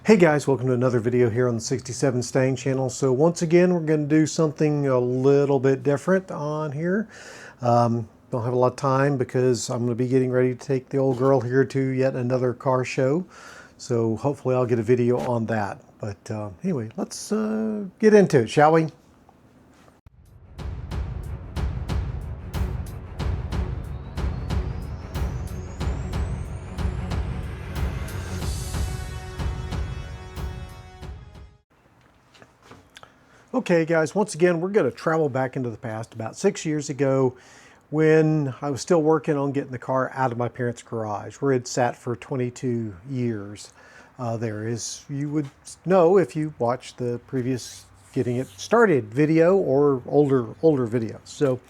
Hey guys, welcome to another video here on the 67 Stang channel. So once again, we're going to do something a little bit different on here. Don't have a lot of time because I'm going to be getting ready to take the old girl here to yet another car show. So hopefully I'll get a video on that. But anyway, let's get into it, shall we? Okay guys, once again, we're going to travel back into the past about 6 years ago when I was still working on getting the car out of my parents' garage where it sat for 22 years there. As you would know if you watched the previous getting it started video or older videos. So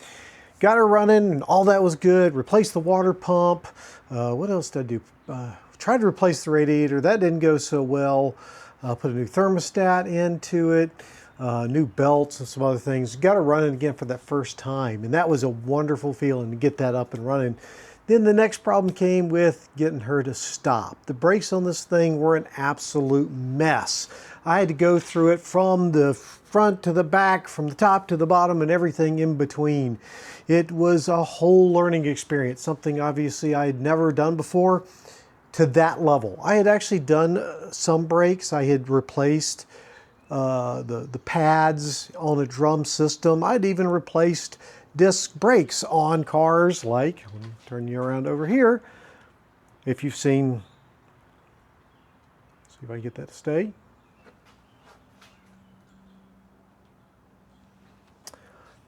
got her running and all that was good. Replaced the water pump. What else did I do? Tried to replace the radiator. That didn't go so well. Put a new thermostat into it. New belts and some other things. Got her running again for that first time, and that was a wonderful feeling to get that up and running. Then the next problem came with getting her to stop. The brakes on this thing were an absolute mess. I had to go through it from the front to the back, from the top to the bottom, and everything in between. It was a whole learning experience, something obviously I had never done before to that level. I had actually done some brakes. I had replaced the pads on a drum system. I'd even replaced disc brakes on cars like, let me turn you around over here. If you've seen, see if I can get that to stay.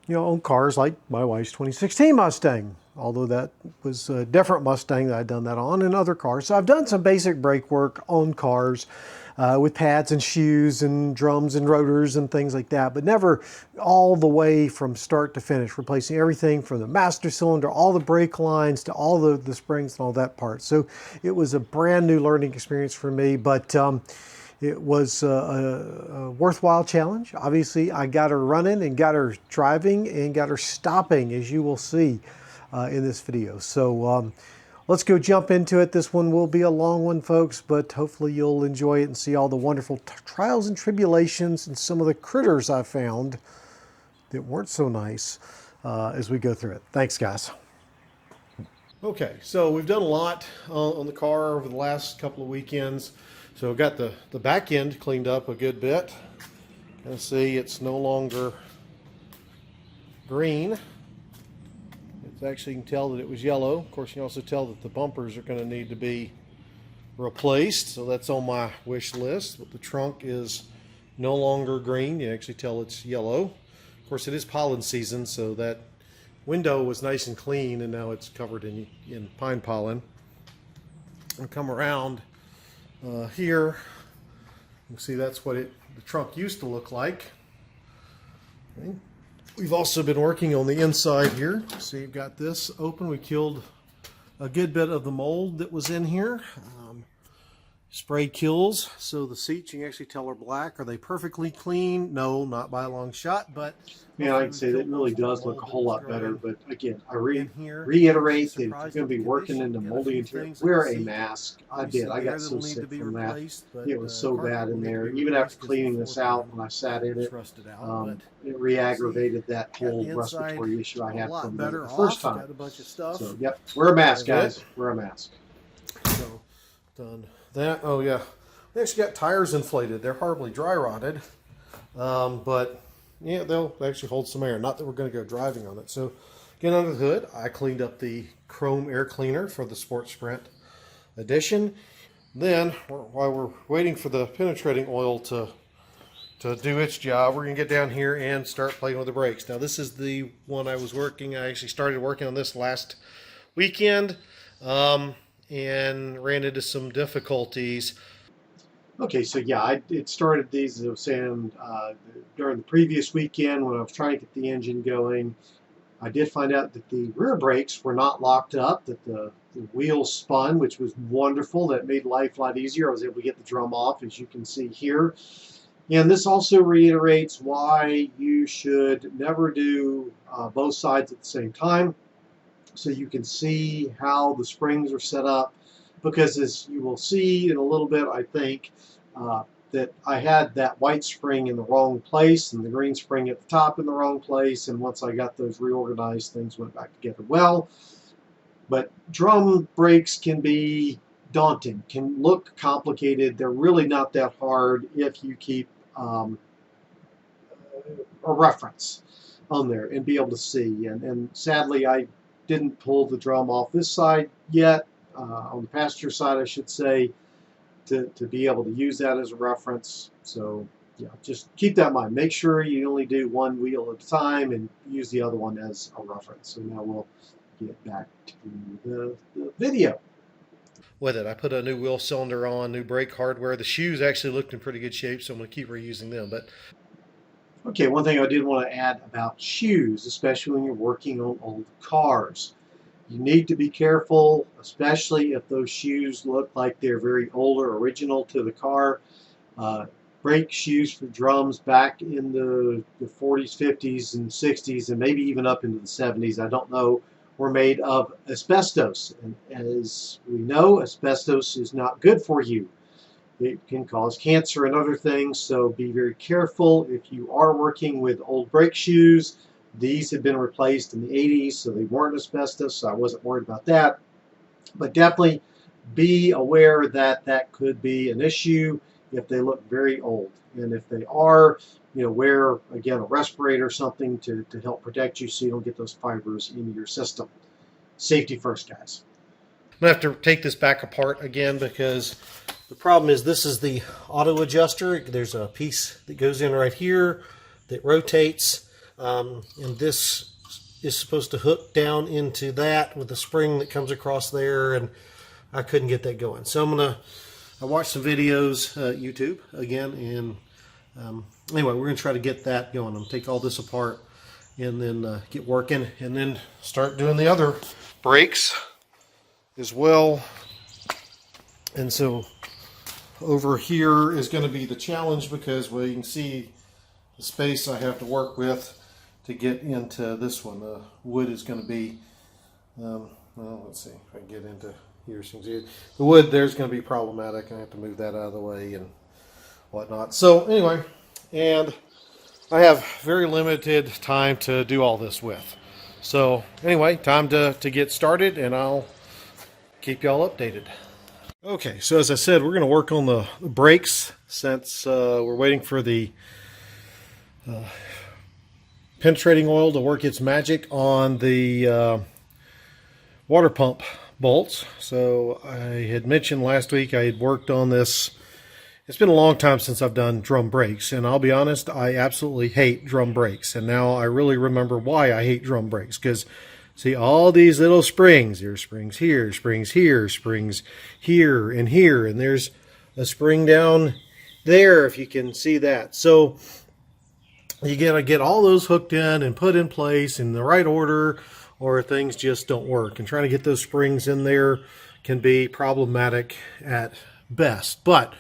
You know, on cars like my wife's 2016 Mustang, although that was a different Mustang that I'd done that on, and other cars. So I've done some basic brake work on cars with pads and shoes and drums and rotors and things like that, but never all the way from start to finish, replacing everything from the master cylinder, all the brake lines to all the springs and all that part. So it was a brand new learning experience for me, but it was a worthwhile challenge. Obviously, I got her running and got her driving and got her stopping, as you will see in this video. So let's go jump into it. This one will be a long one, folks, but hopefully you'll enjoy it and see all the wonderful trials and tribulations and some of the critters I found that weren't so nice as we go through it. Thanks, guys. Okay, so we've done a lot on the car over the last couple of weekends. So I've got the back end cleaned up a good bit. You can see it's no longer green. It's actually, you can tell that it was yellow. Of course, you can also tell that the bumpers are going to need to be replaced. So that's on my wish list. But the trunk is no longer green. You actually tell it's yellow. Of course, it is pollen season, so that window was nice and clean, and now it's covered in pine pollen. I'll come around here. You can see that's what the trunk used to look like. Okay. We've also been working on the inside here. So you've got this open. We killed a good bit of the mold that was in here. Spray kills, so the seats, you can actually tell are black. Are they perfectly clean? No, not by a long shot, but yeah, I'd say that really does look a whole lot better. But again, I reiterate that if you're going to be working in the moldy interior, wear a mask. I did. I got so sick from that. It was so bad in there. Even after cleaning this out, when I sat in it, it re-aggravated that whole respiratory issue I had from the first time. So, yep, wear a mask, guys. Wear a mask. So, done that. Oh yeah, we actually got tires inflated. They're horribly dry rotted, but yeah, they'll actually hold some air. Not that we're going to go driving on it. So again, under the hood, I cleaned up the chrome air cleaner for the Sport Sprint edition. Then while we're waiting for the penetrating oil to do its job, we're going to get down here and start playing with the brakes. Now this is the one I actually started working on this last weekend. And ran into some difficulties. Okay, so yeah, I started these, as I was saying, during the previous weekend when I was trying to get the engine going. I did find out that the rear brakes were not locked up, that the wheels spun, which was wonderful. That made life a lot easier. I was able to get the drum off, as you can see here. And this also reiterates why you should never do both sides at the same time. So you can see how the springs are set up, because as you will see in a little bit, I think, that I had that white spring in the wrong place and the green spring at the top in the wrong place. And once I got those reorganized, things went back together well. But drum brakes can be daunting, can look complicated. They're really not that hard if you keep a reference on there and be able to see. And sadly, I didn't pull the drum off this side yet, on the passenger side, I should say, to be able to use that as a reference. So yeah, just keep that in mind. Make sure you only do one wheel at a time and use the other one as a reference. So now we'll get back to the video. With it, I put a new wheel cylinder on, new brake hardware. The shoes actually looked in pretty good shape, so I'm going to keep reusing them. But okay, one thing I did want to add about shoes, especially when you're working on old cars. You need to be careful, especially if those shoes look like they're very old or original to the car. Brake shoes for drums back in the 40s, 50s, and 60s, and maybe even up into the 70s, I don't know, were made of asbestos. And as we know, asbestos is not good for you. It can cause cancer and other things, so be very careful if you are working with old brake shoes. These had been replaced in the 80s, so they weren't asbestos, so I wasn't worried about that. But definitely be aware that that could be an issue if they look very old. And if they are, wear, again, a respirator or something to help protect you so you don't get those fibers into your system. Safety first, guys. I'm going to have to take this back apart again because the problem is this is the auto adjuster. There's a piece that goes in right here that rotates. And this is supposed to hook down into that with the spring that comes across there, and I couldn't get that going. So I watched some videos, YouTube again, and anyway, we're going to try to get that going. I'm going to take all this apart and then get working and then start doing the other brakes as well. And so over here is going to be the challenge because, well, you can see the space I have to work with to get into this one. The wood is going to be, well, let's see if I can get into here. The wood there's going to be problematic. I have to move that out of the way and whatnot. So anyway, and I have very limited time to do all this with. So anyway, time to get started, and I'll keep y'all updated. Okay, so as I said, we're going to work on the brakes since we're waiting for the penetrating oil to work its magic on the water pump bolts. So I had mentioned last week I had worked on this. It's been a long time since I've done drum brakes, and I'll be honest, I absolutely hate drum brakes. And now I really remember why I hate drum brakes, because see all these little springs. There's springs here, springs here, springs here, and there's a spring down there if you can see that. So you gotta get all those hooked in and put in place in the right order, or things just don't work. And trying to get those springs in there can be problematic at best. But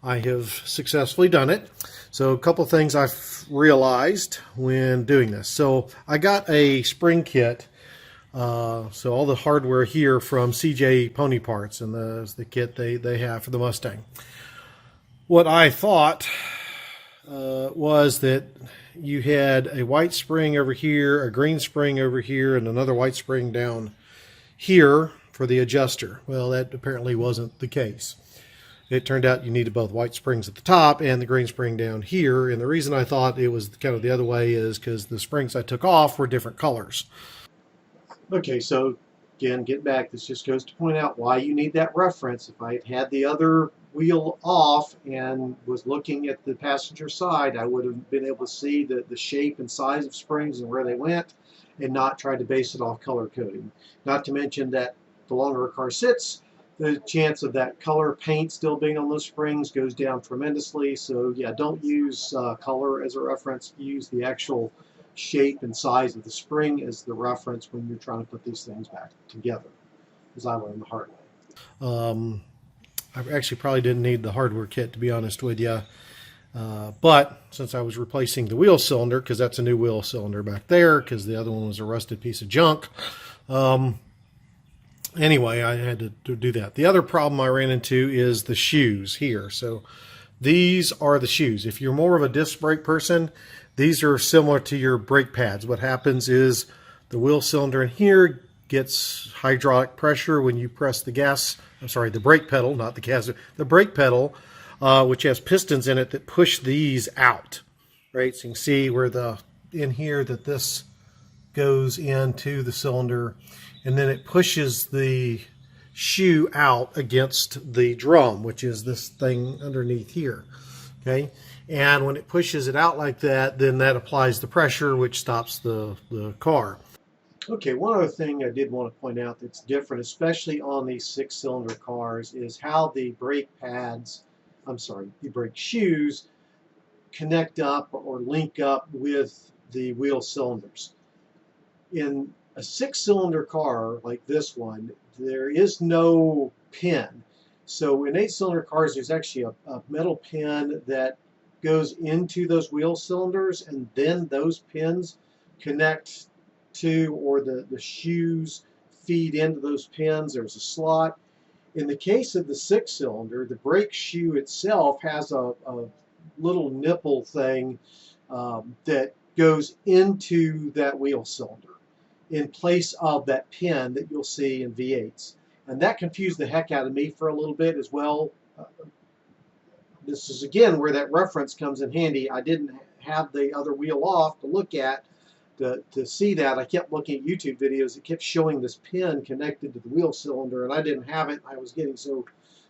I have successfully done it. So a couple things I've realized when doing this. So I got a spring kit. So all the hardware here from CJ Pony Parts, and the kit they have for the Mustang. What I thought was that you had a white spring over here, a green spring over here, and another white spring down here for the adjuster. Well, that apparently wasn't the case. It turned out you needed both white springs at the top and the green spring down here. And the reason I thought it was kind of the other way is because the springs I took off were different colors. Okay, so again, get back. This just goes to point out why you need that reference. If I had the other wheel off and was looking at the passenger side, I would have been able to see the shape and size of springs and where they went, and not try to base it off color coding. Not to mention that the longer a car sits, the chance of that color paint still being on those springs goes down tremendously. So yeah, don't use color as a reference. Use the actual shape and size of the spring as the reference when you're trying to put these things back together, as I learned the hard way. I actually probably didn't need the hardware kit, to be honest with you. But since I was replacing the wheel cylinder, because that's a new wheel cylinder back there, because the other one was a rusted piece of junk. Anyway, I had to do that. The other problem I ran into is the shoes here. So these are the shoes. If you're more of a disc brake person, these are similar to your brake pads. What happens is the wheel cylinder in here gets hydraulic pressure when you press the gas, I'm sorry, the brake pedal, not the gas, the brake pedal, which has pistons in it that push these out, right? So you can see where in here that this goes into the cylinder, and then it pushes the shoe out against the drum, which is this thing underneath here, okay? And when it pushes it out like that, then that applies the pressure, which stops the car. Okay, one other thing I did want to point out that's different, especially on these 6-cylinder cars, is how the brake pads, the brake shoes connect up or link up with the wheel cylinders. In a 6-cylinder car like this one, there is no pin. So in 8-cylinder cars, there's actually a metal pin that goes into those wheel cylinders, and then those pins connect to, or the shoes feed into those pins. There's a slot. In the case of the 6-cylinder, the brake shoe itself has a little nipple thing that goes into that wheel cylinder in place of that pin that you'll see in V8s. And that confused the heck out of me for a little bit as well. This is again where that reference comes in handy. I didn't have the other wheel off to look at to see that. I kept looking at YouTube videos. It kept showing this pin connected to the wheel cylinder, and I didn't have it. I was getting so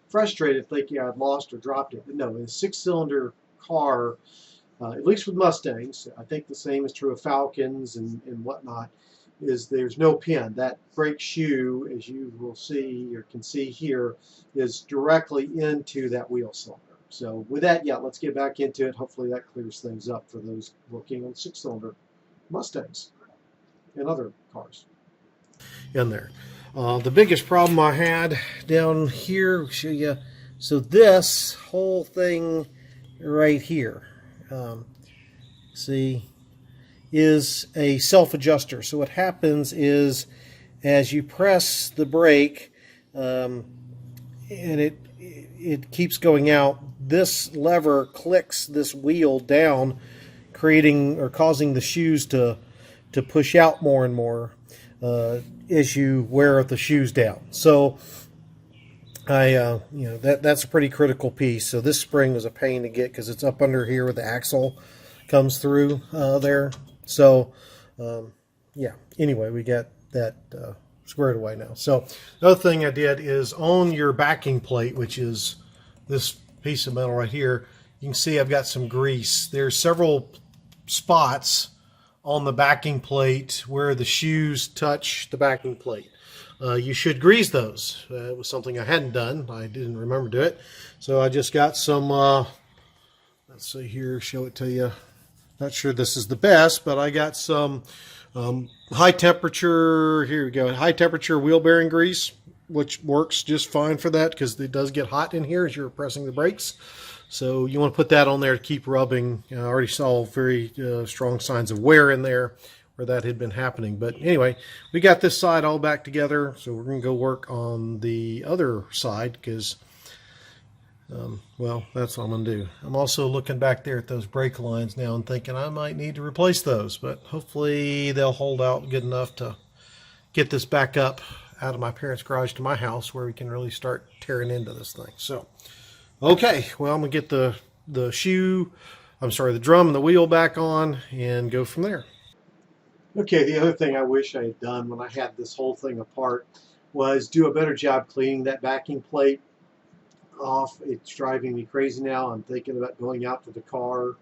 frustrated thinking I'd lost or dropped it. But no, in a 6-cylinder car, at least with Mustangs, I think the same is true of Falcons and whatnot, is there's no pin. That brake shoe, as you will see or can see here, is directly into that wheel cylinder. So with that, yeah, let's get back into it. Hopefully that clears things up for those working on 6-cylinder Mustangs and other cars. In there. The biggest problem I had down here, I'll show you. So this whole thing right here, see, is a self-adjuster. So what happens is as you press the brake and it keeps going out, this lever clicks this wheel down, creating or causing the shoes to push out more and more as you wear the shoes down. So that's a pretty critical piece. So this spring is a pain to get because it's up under here where the axle comes through there. So yeah, anyway, we got that squared away now. So the other thing I did is on your backing plate, which is this piece of metal right here, you can see I've got some grease. There's several spots on the backing plate where the shoes touch the backing plate. You should grease those. It was something I hadn't done. I didn't remember to do it. So I just got some, let's see here, show it to you. Not sure this is the best, but I got some high temperature, here we go, high temperature wheel bearing grease, which works just fine for that because it does get hot in here as you're pressing the brakes. So you want to put that on there to keep rubbing. I already saw very strong signs of wear in there where that had been happening. But anyway, we got this side all back together. So we're going to go work on the other side because, well, that's what I'm going to do. I'm also looking back there at those brake lines now and thinking I might need to replace those. But hopefully they'll hold out good enough to get this back up out of my parents' garage to my house where we can really start tearing into this thing. So, okay, well, I'm going to get the drum and the wheel back on and go from there. Okay, the other thing I wish I had done when I had this whole thing apart was do a better job cleaning that backing plate off. It's driving me crazy now. I'm thinking about going out to the car,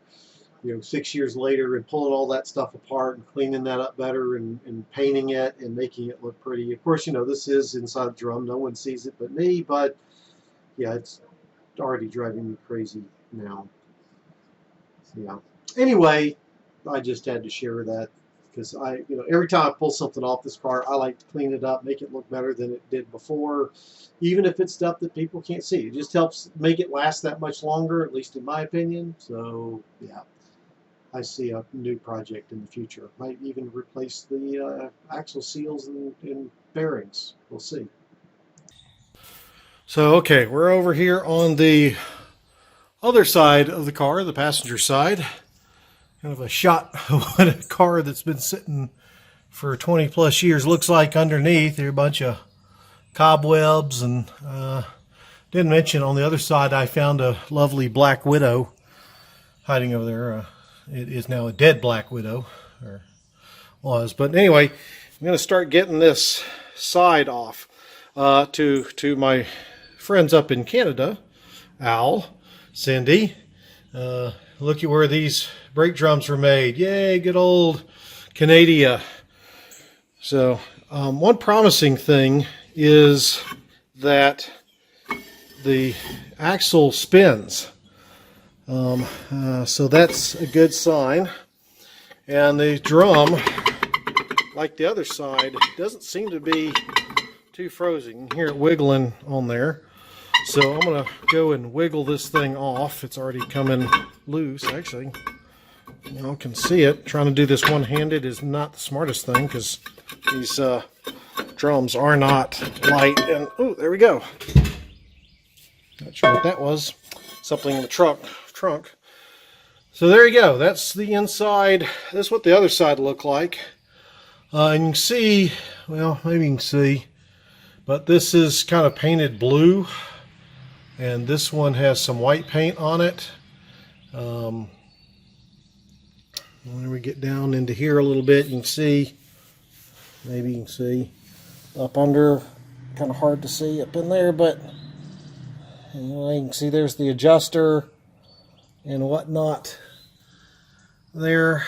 6 years later and pulling all that stuff apart and cleaning that up better and painting it and making it look pretty. Of course, this is inside the drum. No one sees it but me, but yeah, it's already driving me crazy now. Yeah. Anyway, I just had to share that because every time I pull something off this car, I like to clean it up, make it look better than it did before, even if it's stuff that people can't see. It just helps make it last that much longer, at least in my opinion. So yeah, I see a new project in the future. Might even replace the axle seals and bearings. We'll see. So, okay, we're over here on the other side of the car, the passenger side. Kind of a shot of what a car that's been sitting for 20 plus years looks like underneath. There are a bunch of cobwebs, and didn't mention on the other side I found a lovely black widow hiding over there. It is now a dead black widow, or was. But anyway, I'm going to start getting this side off. To my friends up in Canada, Al, Cindy, looky where these brake drums were made. Yay, good old Canada. So one promising thing is that the axle spins. So that's a good sign. And the drum, like the other side, doesn't seem to be too frozen. You can hear it wiggling on there. So I'm going to go and wiggle this thing off. It's already coming loose, actually. You can see it. Trying to do this one-handed is not the smartest thing because these drums are not light. And oh, there we go. Not sure what that was. Something in the trunk. So there you go. That's the inside. That's what the other side looked like. And you can see, well, maybe you can see, but this is kind of painted blue, and this one has some white paint on it. When we get down into here a little bit, you can see, maybe you can see up under, kind of hard to see up in there, but anyway, you can see there's the adjuster and whatnot there.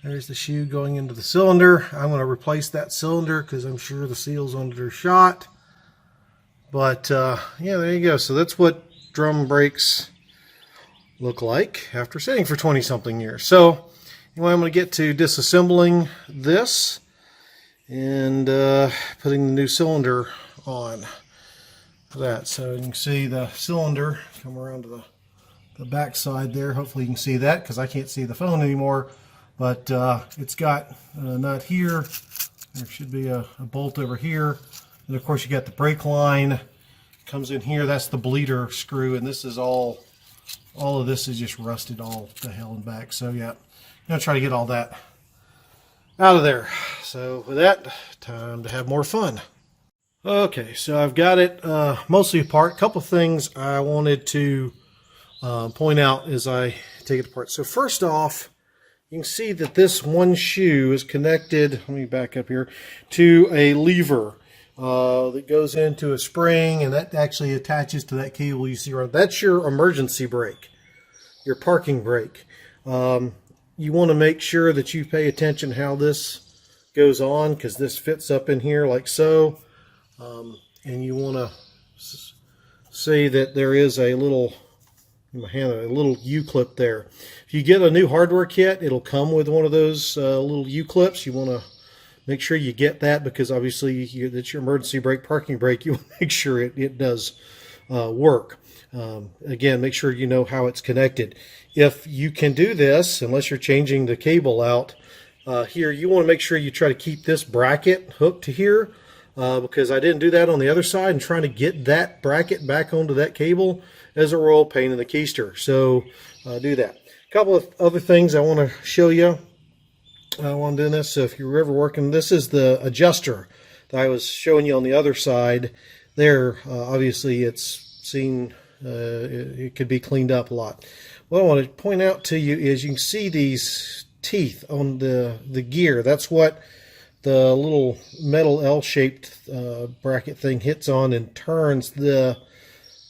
There's the shoe going into the cylinder. I'm going to replace that cylinder because I'm sure the seal's under shot. But yeah, there you go. So that's what drum brakes look like after sitting for 20 something years. So anyway, I'm going to get to disassembling this and putting the new cylinder on for that. So you can see the cylinder come around to the back side there. Hopefully you can see that because I can't see the phone anymore. But it's got a nut here. There should be a bolt over here. And of course you got the brake line. Comes in here. That's the bleeder screw. And this is all of this is just rusted all to hell and back. So yeah, I'm going to try to get all that out of there. So with that, time to have more fun. Okay, so I've got it mostly apart. A couple things I wanted to point out as I take it apart. So first off, you can see that this one shoe is connected, let me back up here, to a lever that goes into a spring, and that actually attaches to that cable you see around. That's your emergency brake, your parking brake. You want to make sure that you pay attention how this goes on, because this fits up in here like so. And you want to see that there is a little U-clip there. If you get a new hardware kit, it'll come with one of those little U-clips. You want to make sure you get that because obviously that's your emergency brake, parking brake. You want to make sure it does work. Again, make sure you know how it's connected. If you can do this, unless you're changing the cable out here, you want to make sure you try to keep this bracket hooked to here because I didn't do that on the other side, and trying to get that bracket back onto that cable is a royal pain in the keister. So do that. A couple of other things I want to show you while I'm doing this. So if you're ever working, this is the adjuster that I was showing you on the other side there. Obviously it's seen, it could be cleaned up a lot. What I want to point out to you is you can see these teeth on the gear. That's what the little metal L-shaped bracket thing hits on and turns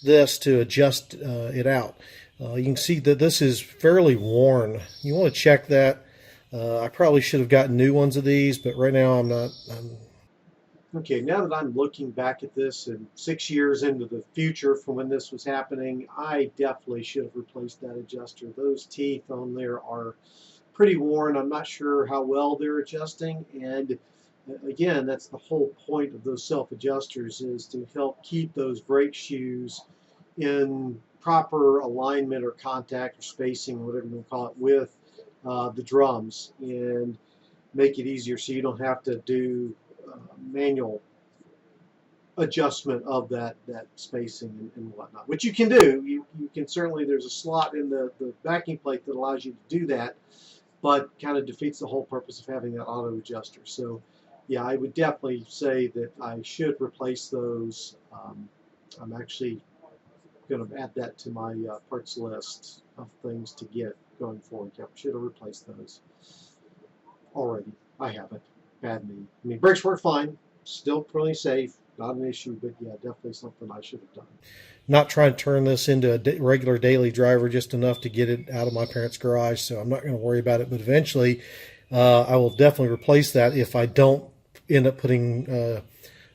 this to adjust it out. You can see that this is fairly worn. You want to check that. I probably should have gotten new ones of these, but right now I'm not. Okay, now that I'm looking back at this and 6 years into the future from when this was happening, I definitely should have replaced that adjuster. Those teeth on there are pretty worn. I'm not sure how well they're adjusting, and again, that's the whole point of those self-adjusters, is to help keep those brake shoes in proper alignment or contact or spacing, whatever you want to call it, with the drums, and make it easier so you don't have to do manual adjustment of that spacing and whatnot, which you can do. You you can certainly, there's a slot in the backing plate that allows you to do that, but kind of defeats the whole purpose of having that auto adjuster. So yeah, I would definitely say that I should replace those. I'm actually going to add that to my parts list of things to get going forward. Yep, should have replaced those already. I haven't. Bad me. I mean, brakes work fine, still pretty safe, not an issue, but yeah, definitely something I should have done. Not trying to turn this into a regular daily driver, just enough to get it out of my parents' garage, so I'm not going to worry about it. But eventually, I will definitely replace that if I don't end up putting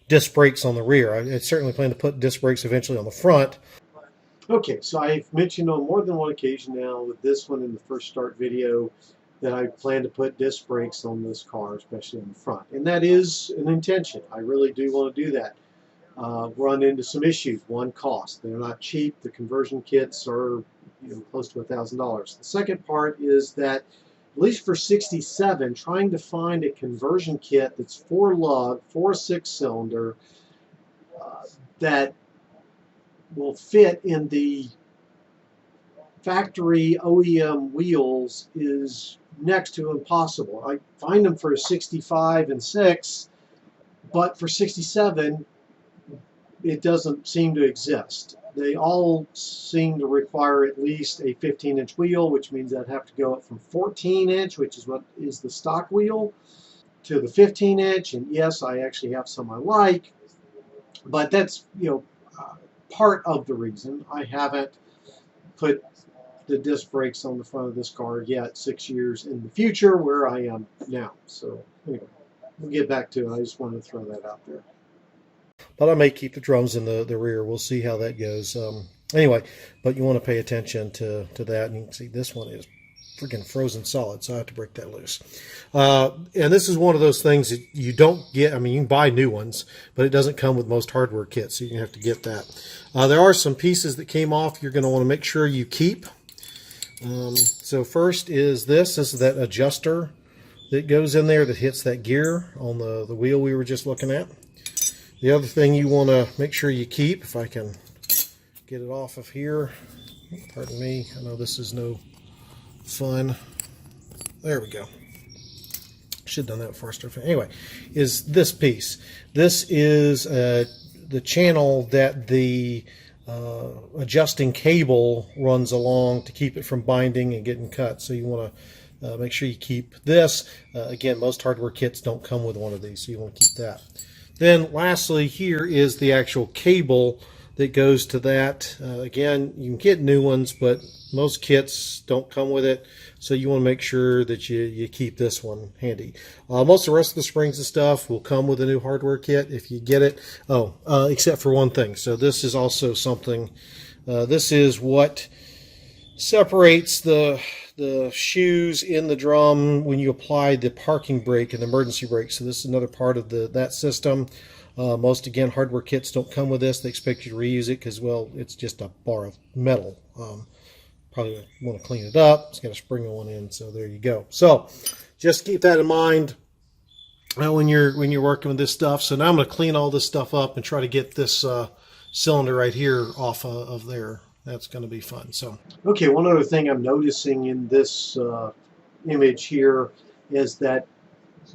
disc brakes on the rear. I certainly plan to put disc brakes eventually on the front. Okay, so I've mentioned on more than one occasion now, with this one in the first start video, that I plan to put disc brakes on this car, especially on the front. And that is an intention. I really do want to do that. Run into some issues. One, cost. They're not cheap. The conversion kits are close to $1,000. The second part is that, at least for 67, trying to find a conversion kit that's 4 lug, 4 6-cylinder, that will fit in the factory OEM wheels is next to impossible. I find them for 65 and 6, but for 67, it doesn't seem to exist. They all seem to require at least a 15-inch wheel, which means I'd have to go up from 14-inch, which is what is the stock wheel, to the 15-inch. And yes, I actually have some I like, but that's part of the reason I haven't put the disc brakes on the front of this car yet, 6 years in the future, where I am now. So anyway, we'll get back to it. I just wanted to throw that out there. But I may keep the drums in the rear. We'll see how that goes. Anyway, but you want to pay attention to that. And you can see this one is freaking frozen solid, so I have to break that loose. And this is one of those things that you don't get. I mean, you can buy new ones, but it doesn't come with most hardware kits, so you have to get that. There are some pieces that came off you're going to want to make sure you keep. So first is this. This is that adjuster that goes in there that hits that gear on the wheel we were just looking at. The other thing you want to make sure you keep, if I can get it off of here, pardon me, I know this is no fun. There we go. Should have done that before I started. Anyway, is this piece. This is the channel that the adjusting cable runs along to keep it from binding and getting cut. So you want to make sure you keep this. Again, most hardware kits don't come with one of these, so you want to keep that. Then lastly, here is the actual cable that goes to that. Again, you can get new ones, but most kits don't come with it, so you want to make sure that you keep this one handy. Most of the rest of the springs and stuff will come with a new hardware kit if you get it. Except for one thing. So this is also something, this is what separates the shoes in the drum when you apply the parking brake and the emergency brake. So this is another part of that system. Most, again, hardware kits don't come with this. They expect you to reuse it because, well, it's just a bar of metal. Probably want to clean it up. It's got a spring on in, so there you go. So just keep that in mind when you're working with this stuff. So now I'm going to clean all this stuff up and try to get this cylinder right here off of there. That's going to be fun. So okay, one other thing I'm noticing in this image here is that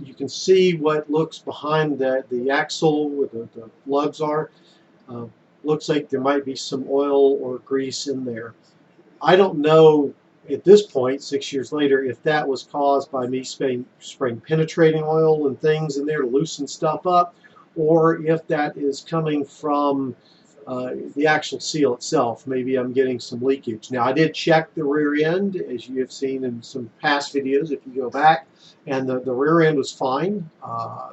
you can see what looks behind the axle where the lugs are. Looks like there might be some oil or grease in there. I don't know at this point, 6 years later, if that was caused by me spraying penetrating oil and things in there to loosen stuff up, or if that is coming from the actual seal itself. Maybe I'm getting some leakage. Now, I did check the rear end, as you have seen in some past videos, if you go back, and the rear end was fine.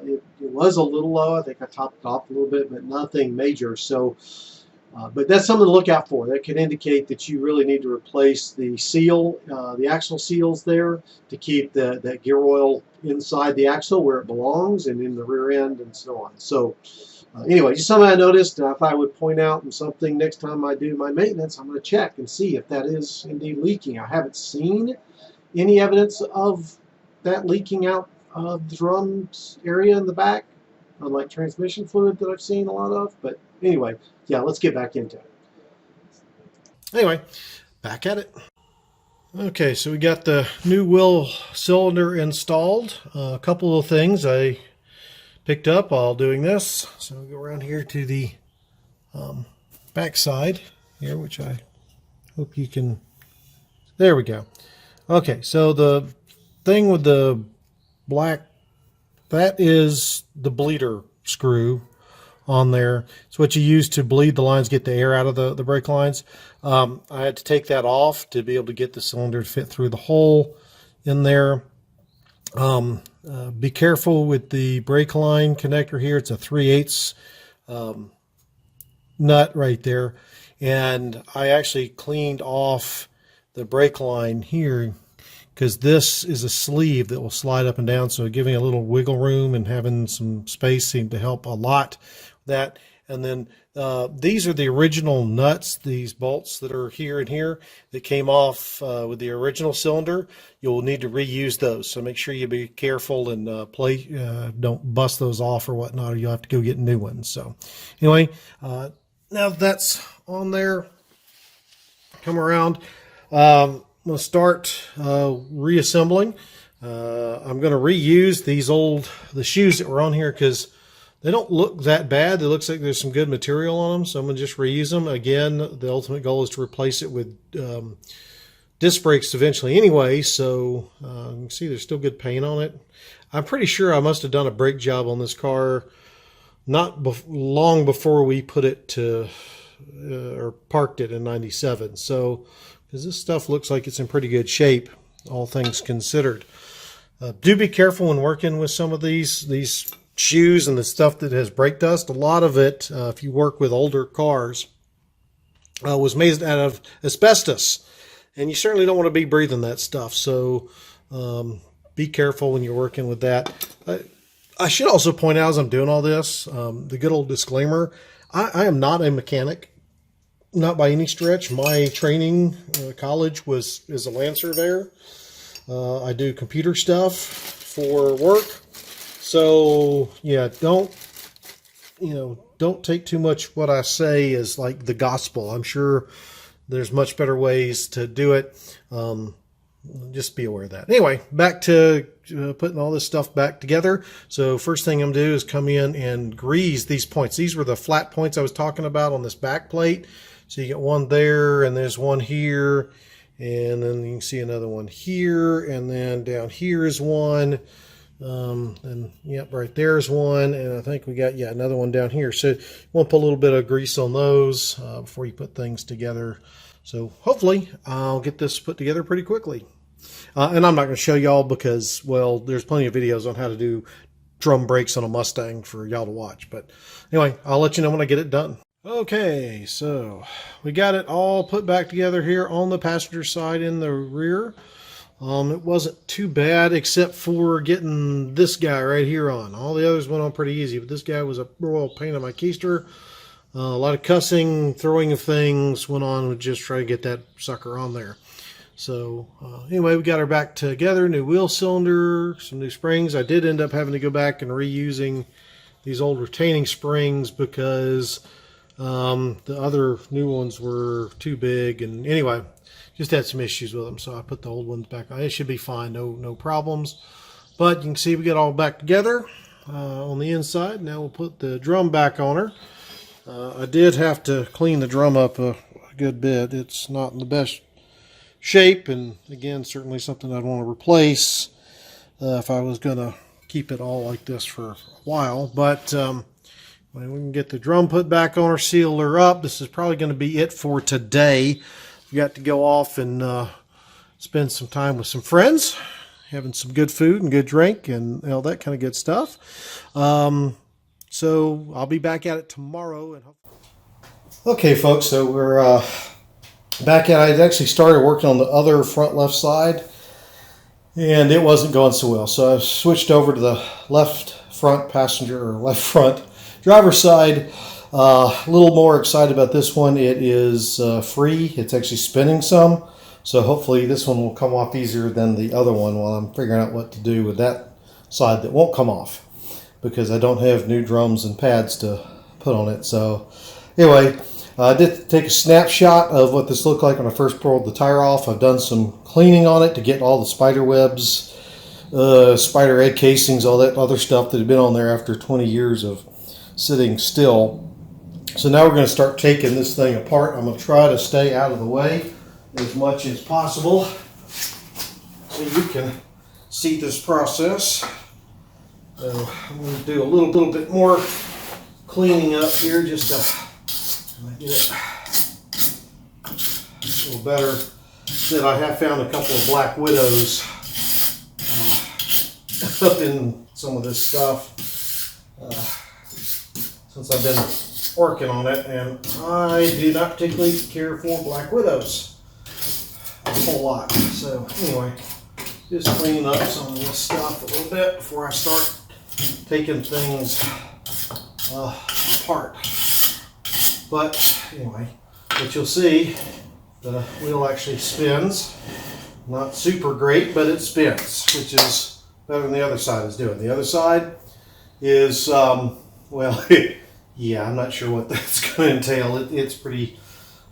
It was a little low. I think I topped it off a little bit, but nothing major. So, but that's something to look out for. That could indicate that you really need to replace the seal, the axle seals there, to keep that gear oil inside the axle where it belongs and in the rear end and so on. So, anyway, just something I noticed. If I would point out something next time I do my maintenance, I'm going to check and see if that is indeed leaking. I haven't seen any evidence of that leaking out of the drums area in the back, unlike transmission fluid that I've seen a lot of. But anyway, yeah, let's get back into it. anyway, back at it. Okay, so we got the new wheel cylinder installed. A couple of things I picked up while doing this. So we'll go around here to the back side here, which I hope you can. There we go. Okay, so the thing with the black, that is the bleeder screw on there. It's what you use to bleed the lines, get the air out of the brake lines. I had to take that off to be able to get the cylinder to fit through the hole in there. Be careful with the brake line connector here. It's a 3/8 nut right there. And I actually cleaned off the brake line here because this is a sleeve that will slide up and down. So giving a little wiggle room and having some space seemed to help a lot. That, and then these are the original nuts, these bolts that are here and here that came off with the original cylinder. You'll need to reuse those, so make sure you be careful and don't bust those off or whatnot, or you'll have to go get new ones. So anyway, now that's on there, come around. I'm going to start reassembling. I'm going to reuse the shoes that were on here because they don't look that bad. It looks like there's some good material on them, so I'm going to just reuse them. Again, the ultimate goal is to replace it with disc brakes eventually anyway, so you can see there's still good paint on it. I'm pretty sure I must have done a brake job on this car not long before we put it to, or parked it in 97. So, because this stuff looks like it's in pretty good shape, all things considered. Do be careful when working with some of these shoes and the stuff that has brake dust. A lot of it, if you work with older cars, was made out of asbestos, and you certainly don't want to be breathing that stuff. So be careful when you're working with that. I should also point out as I'm doing all this, the good old disclaimer, I am not a mechanic, not by any stretch. My training, college is a land surveyor. I do computer stuff for work. So yeah, don't take too much what I say as like the gospel. I'm sure there's much better ways to do it. Just be aware of that. Anyway, back to putting all this stuff back together. So first thing I'm going to do is come in and grease these points. These were the flat points I was talking about on this back plate. So you get one there, and there's one here, and then you can see another one here, and then down here is one. And yep, right there's one, and I think we got another one down here. So you want to put a little bit of grease on those before you put things together. So hopefully I'll get this put together pretty quickly. And I'm not going to show y'all because, well, there's plenty of videos on how to do drum brakes on a Mustang for y'all to watch. But anyway, I'll let you know when I get it done. Okay, so we got it all put back together here on the passenger side in the rear. It wasn't too bad except for getting this guy right here on. All the others went on pretty easy, but this guy was a royal pain in my keister. A lot of cussing, throwing of things went on with just try to get that sucker on there. So anyway, we got her back together, new wheel cylinder, some new springs. I did end up having to go back and reusing these old retaining springs because the other new ones were too big. And anyway, just had some issues with them, so I put the old ones back on. It should be fine, no problems. But you can see we get all back together on the inside. Now we'll put the drum back on her. I did have to clean the drum up a good bit. It's not in the best shape, and again, certainly something I'd want to replace if I was going to keep it all like this for a while. But when we can get the drum put back on her, seal her up, this is probably going to be it for today. We got to go off and spend some time with some friends, having some good food and good drink and all that kind of good stuff. So I'll be back at it tomorrow. Okay, folks, so we're back at it. I actually started working on the other front left side, and it wasn't going so well. So I switched over to the left front passenger, or left front driver's side. A little more excited about this one. It is free. It's actually spinning some. So hopefully this one will come off easier than the other one while I'm figuring out what to do with that side that won't come off, because I don't have new drums and pads to put on it. So anyway, I did take a snapshot of what this looked like when I first pulled the tire off. I've done some cleaning on it to get all the spider webs, spider egg casings, all that other stuff that had been on there after 20 years of sitting still. So now we're going to start taking this thing apart. I'm going to try to stay out of the way as much as possible so you can see this process. So I'm going to do a little bit more cleaning up here just to get it a little better. That I have found a couple of black widows up in some of this stuff since I've been working on it, and I do not particularly care for black widows a whole lot. So anyway, just cleaning up some of this stuff a little bit before I start taking things apart. But anyway, what you'll see, the wheel actually spins. Not super great, but it spins, which is better than the other side is doing. The other side is, well, yeah, I'm not sure what that's going to entail. It's pretty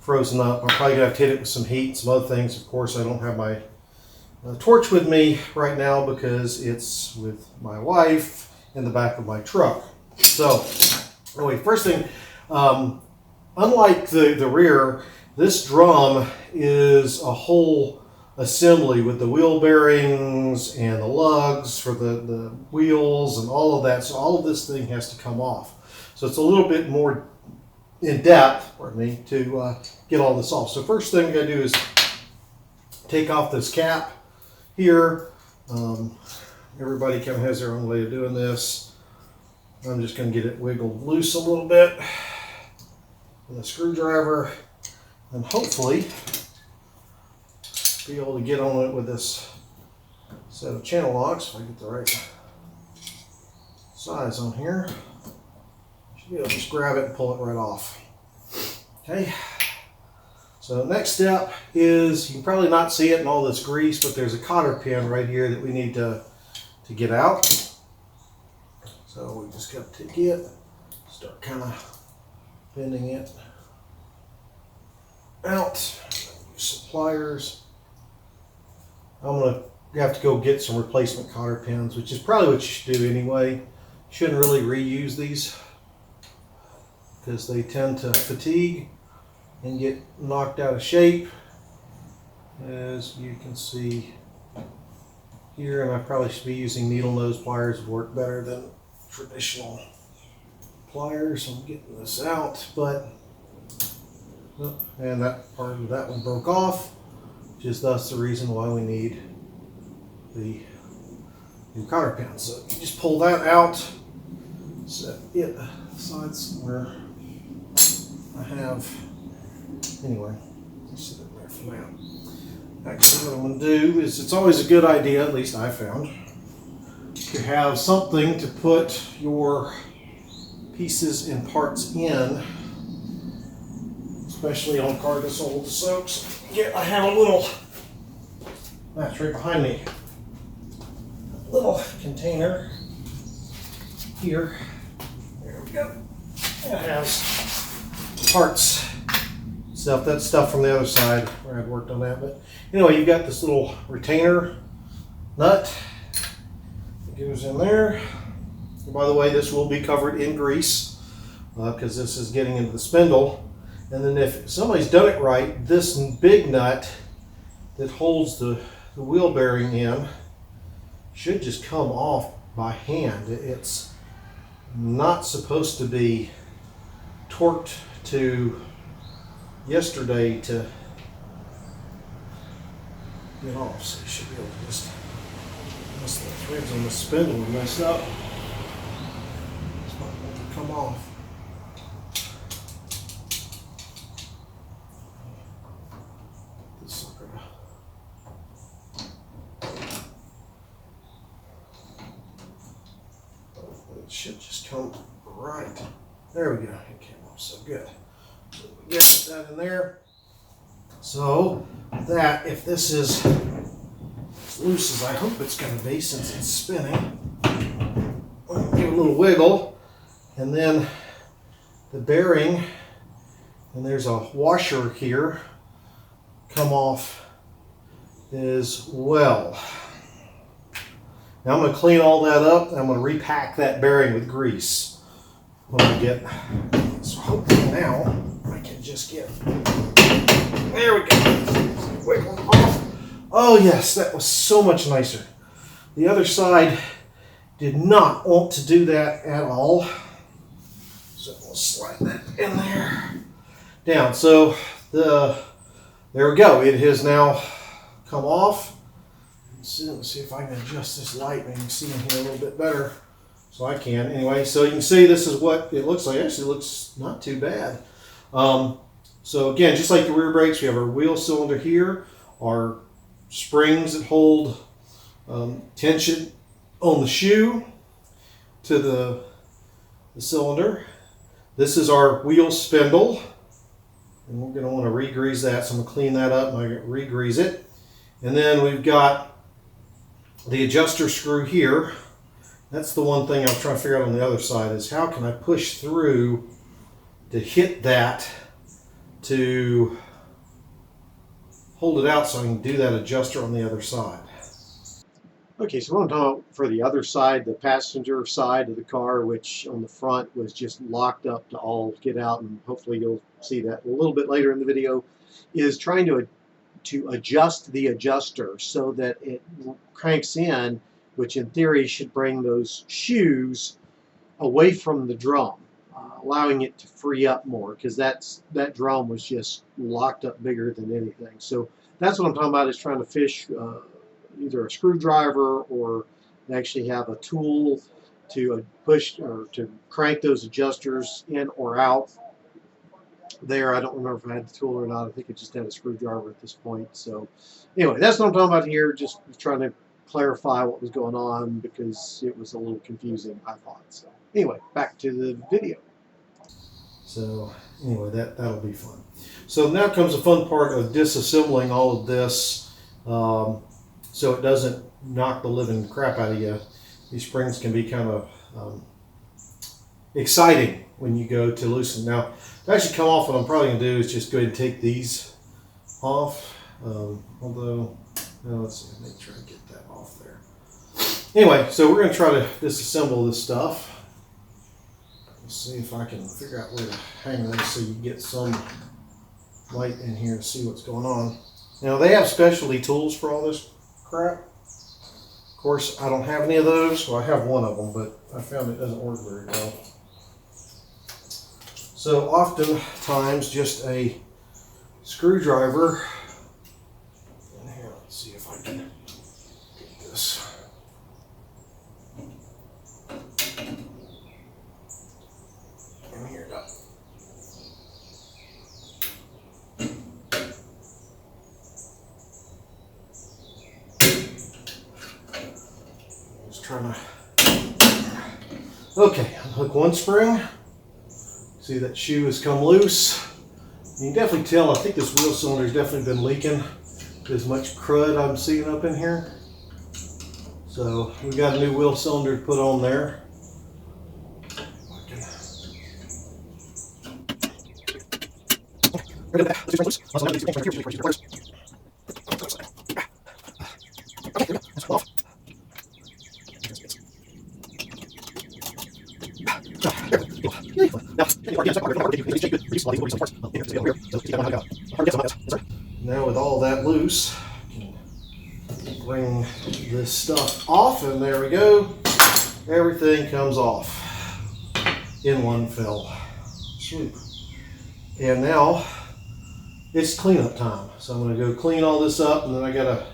frozen up. I'm probably going to have to hit it with some heat and some other things. Of course, I don't have my torch with me right now because it's with my wife in the back of my truck. So, anyway, first thing, unlike the rear, this drum is a whole assembly with the wheel bearings and the lugs for the wheels and all of that. So all of this thing has to come off. So it's a little bit more in depth, pardon me, to get all this off. So first thing we gotta do is take off this cap here. Everybody kind of has their own way of doing this. I'm just gonna get it wiggled loose a little bit with a screwdriver and hopefully be able to get on it with this set of channel locks if I get the right size on here. Should be able to just grab it and pull it right off. Okay. So next step is, you can probably not see it in all this grease, but there's a cotter pin right here that we need to get out. So we just got to take it, start kind of bending it out. Use some pliers. I'm going to have to go get some replacement cotter pins, which is probably what you should do anyway. Shouldn't really reuse these because they tend to fatigue and get knocked out of shape, as you can see here. And I probably should be using needle nose pliers, would work better than traditional pliers. I'm getting this out, but and that part of that one broke off, which is thus the reason why we need the new cotter pin. So you just pull that out, set it aside somewhere. I have, anyway, just sit it there for now. Actually, what I'm going to do is, it's always a good idea, at least I found, to have something to put your pieces and parts in, especially on a car this old. So I have a little, that's right behind me, a little container here. There we go. It has parts stuff. That's stuff from the other side where I'd worked on that. But anyway, you've got this little retainer nut that goes in there. And by the way, this will be covered in grease because this is getting into the spindle. And then if somebody's done it right, this big nut that holds the wheel bearing in should just come off by hand. It's not supposed to be torqued to yesterday to get off. So you should be able to just, unless the threads on the spindle are messed up, it's not going to come off. It should just come right. There we go. It came off so good. So we get that in there. So that, if this is as loose as I hope it's going to be since it's spinning, give it a little wiggle, and then the bearing And there's a washer here come off as well. Now I'm going to clean all that up and I'm going to repack that bearing with grease when I get, so hopefully now I can just get, there we go. Wait, off. Oh yes, that was so much nicer. The other side did not want to do that at all. So we'll slide that in there. Down. So there we go. It has now come off. Let's see if I can adjust this light. Maybe you can see in here a little bit better. So I can. Anyway, so you can see this is what it looks like. Actually, it looks not too bad. So again, just like the rear brakes, we have our wheel cylinder here, our springs that hold tension on the shoe to the cylinder. This is our wheel spindle. And we're going to want to re-grease that, so I'm going to clean that up and I'm going to re-grease it. And then we've got the adjuster screw here. That's the one thing I'm trying to figure out on the other side is how can I push through to hit that to hold it out so I can do that adjuster on the other side. Okay, so what I'm talking about for the other side, the passenger side of the car, which on the front was just locked up to all get out, and hopefully you'll see that a little bit later in the video, is trying to adjust the adjuster so that it cranks in, which in theory should bring those shoes away from the drum, allowing it to free up more, because that drum was just locked up bigger than anything. So that's what I'm talking about, is trying to fish either a screwdriver or actually have a tool to push or to crank those adjusters in or out. There, I don't remember if I had the tool or not. I think I just had a screwdriver at this point. So anyway, that's what I'm talking about here. Just trying to clarify what was going on because it was a little confusing, I thought. So anyway, back to the video. So anyway, that'll be fun. So now comes the fun part of disassembling all of this. So it doesn't knock the living crap out of you. These springs can be kind of exciting when you go to loosen. Now, to actually come off, what I'm probably going to do is just go ahead and take these off. Although, let's see, let me try to get that off there. Anyway, so we're going to try to disassemble this stuff. Let's see if I can figure out where to hang this so you get some light in here to see what's going on. Now, they have specialty tools for all this crap. Of course, I don't have any of those. Well, I have one of them, but I found it doesn't work very well. So oftentimes just a screwdriver. And here, let's see if I can get this. And here it goes. Trying to, okay, unhook one spring. See that shoe has come loose. You can definitely tell, I think this wheel cylinder has definitely been leaking. There's much crud I'm seeing up in here. So we got a new wheel cylinder to put on there. Now with all that loose, I can bring this stuff off, and there we go. Everything comes off in one fell swoop. And now it's cleanup time. So I'm going to go clean all this up, and then I got to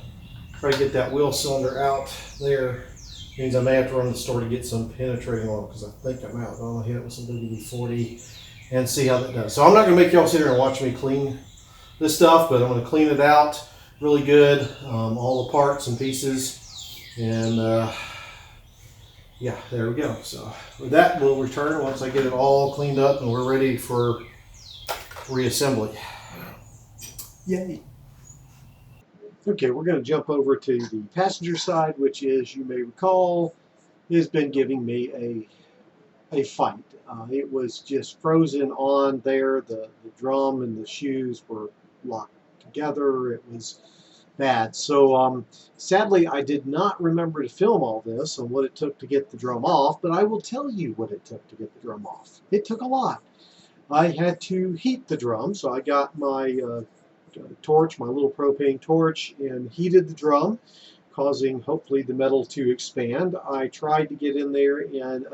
try to get that wheel cylinder out there. Means I may have to run to the store to get some penetrating oil because I think I'm out. I'm going to hit it with some WD-40 and see how that does. So I'm not going to make y'all sit here and watch me clean this stuff, but I'm going to clean it out really good, all the parts and pieces, and yeah, there we go. So with that, we'll return once I get it all cleaned up and we're ready for reassembly. Yay. Okay, we're going to jump over to the passenger side, which is, you may recall, has been giving me a a fight. It was just frozen on there. The drum and the shoes were locked together. It was bad. So sadly, I did not remember to film all this and what it took to get the drum off, but I will tell you what it took to get the drum off. It took a lot. I had to heat the drum, so I got my torch, my little propane torch, and heated the drum, causing hopefully the metal to expand. I tried to get in there and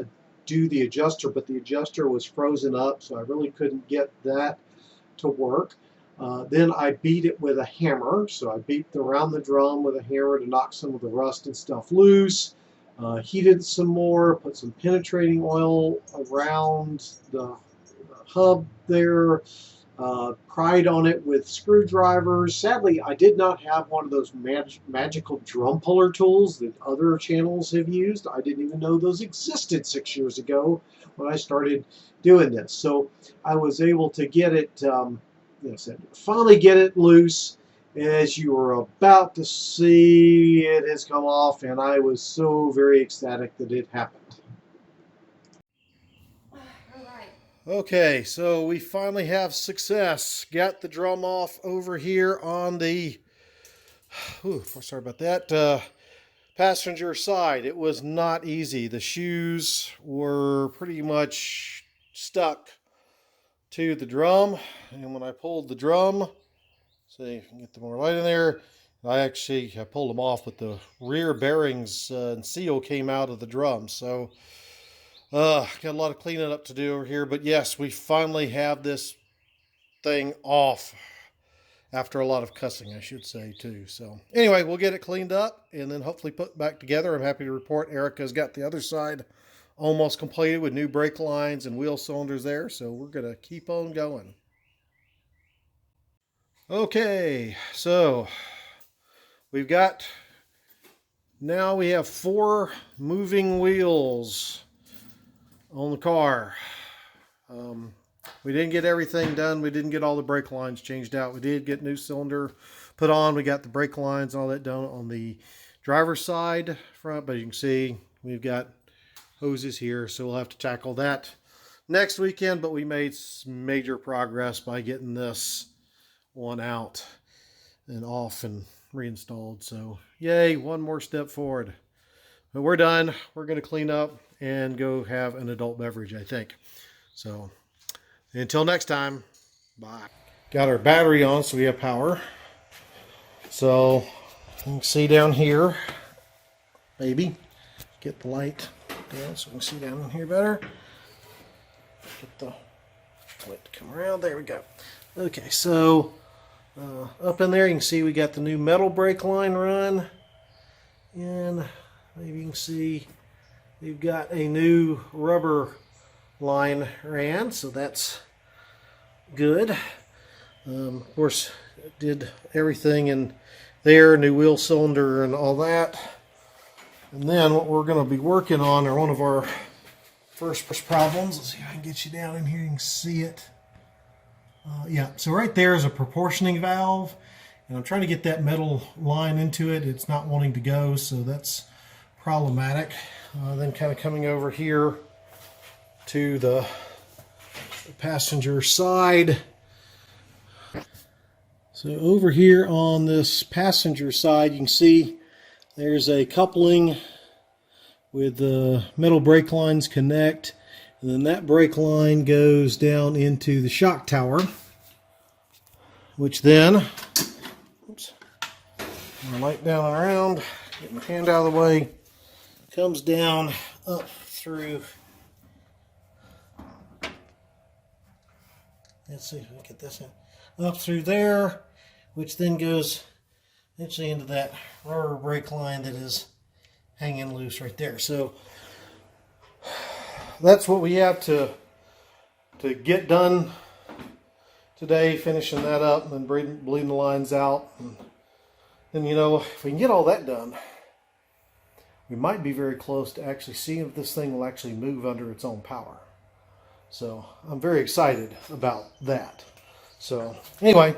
do the adjuster, but the adjuster was frozen up, so I really couldn't get that to work. Then I beat it with a hammer, so I beat around the drum with a hammer to knock some of the rust and stuff loose. Heated some more, put some penetrating oil around the hub there, pried on it with screwdrivers. Sadly, I did not have one of those magical drum puller tools that other channels have used. I didn't even know those existed 6 years ago when I started doing this. So I was able to get it, finally get it loose. As you were about to see, it has come off, and I was so very ecstatic that it happened. Okay, so we finally have success. Got the drum off over here on the, sorry about that, passenger side. It was not easy. The shoes were pretty much stuck to the drum. And when I pulled the drum, see if I can get the more light in there, I pulled them off, but the rear bearings and seal came out of the drum. So got a lot of cleaning up to do over here, but yes, we finally have this thing off after a lot of cussing, I should say, too. So anyway, we'll get it cleaned up and then hopefully put back together. I'm happy to report Erica's got the other side almost completed with new brake lines and wheel cylinders there. So we're going to keep on going. Okay, so now we have 4 moving wheels on the car. We didn't get everything done. We didn't get all the brake lines changed out. We did get new cylinder put on. We got the brake lines, all that done on the driver's side front, but you can see we've got hoses here, so we'll have to tackle that next weekend, but we made major progress by getting this one out and off and reinstalled. So yay, one more step forward. But we're done. We're going to clean up and go have an adult beverage, I think. So until next time, bye. Got our battery on, so we have power. So you can see down here, maybe get the light down so we can see down in here better. Get the light to come around. There we go. Okay, so up in there you can see we got the new metal brake line run, and maybe you can see we've got a new rubber line ran, so that's good. Of course, did everything in there, new wheel cylinder and all that. And then what we're going to be working on, or one of our first problems, let's see if I can get you down in here, you can see it. Yeah, so right there is a proportioning valve, and I'm trying to get that metal line into it. It's not wanting to go, so that's problematic. Then kind of coming over here to the passenger side. So over here on this passenger side, you can see there's a coupling with the metal brake lines connect, and then that brake line goes down into the shock tower, which then, oops, my light down and around, get my hand out of the way, comes down up through, let's see if we can get this in, up through there, which then goes eventually into that rubber brake line that is hanging loose right there. So that's what we have to get done today, finishing that up and then bleeding the lines out. And you know, if we can get all that done, we might be very close to actually seeing if this thing will actually move under its own power. So I'm very excited about that. So anyway,